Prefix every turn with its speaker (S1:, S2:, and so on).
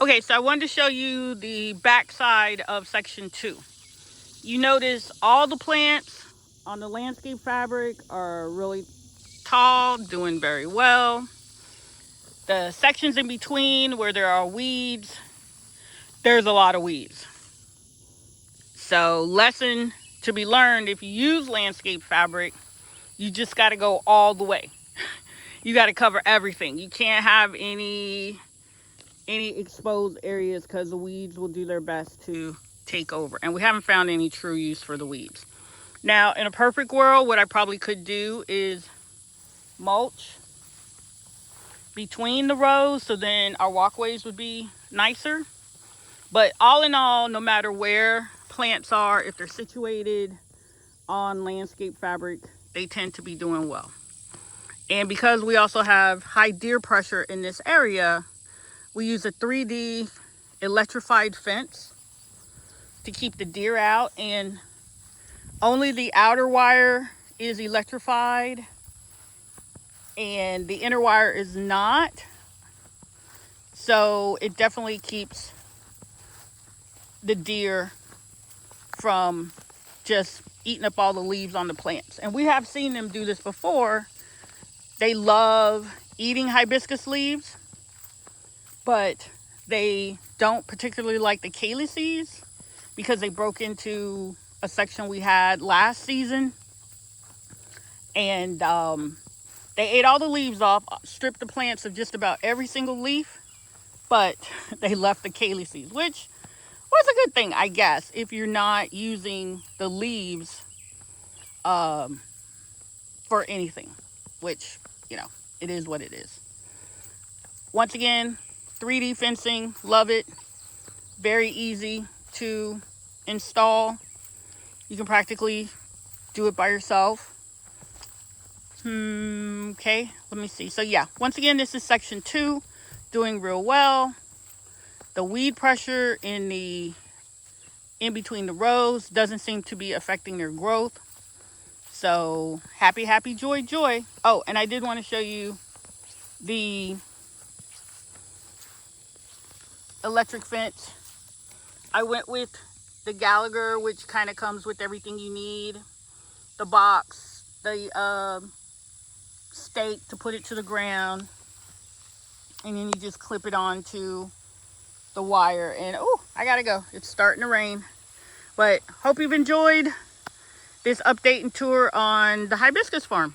S1: Okay, so I wanted to show you the back side of section 2. You notice all the plants on the landscape fabric are really tall, doing very well. The sections in between where there are weeds, there's a lot of weeds. So lesson to be learned, if you use landscape fabric, you just got to go all the way. You got to cover everything. You can't have any exposed areas because the weeds will do their best to take over. And we haven't found any true use for the weeds. Now, in a perfect world, what I probably could do is mulch between the rows, so then our walkways would be nicer. But all in all, no matter where plants are, if they're situated on landscape fabric, they tend to be doing well. And because we also have high deer pressure in this area, we use a 3D electrified fence to keep the deer out, and only the outer wire is electrified and the inner wire is not. So it definitely keeps the deer from just eating up all the leaves on the plants. And we have seen them do this before. They love eating hibiscus leaves, but they don't particularly like the calyces because they broke into a section we had last season. And they ate all the leaves off, stripped the plants of just about every single leaf, but they left the calyces, which was a good thing, I guess, if you're not using the leaves for anything, which, you know, it is what it is. Once again, 3D fencing, love it. Very easy to install. You can practically do it by yourself. Okay, let me see. So yeah, once again, this is section 2, doing real well. The weed pressure in between the rows doesn't seem to be affecting their growth. So happy, happy, joy, joy. Oh, and I did want to show you the electric fence. I went with the Gallagher, which kind of comes with everything you need. The box, the stake to put it to the ground, and then you just clip it onto the wire. And oh, I gotta go, it's starting to rain. But hope you've enjoyed this update and tour on the hibiscus farm.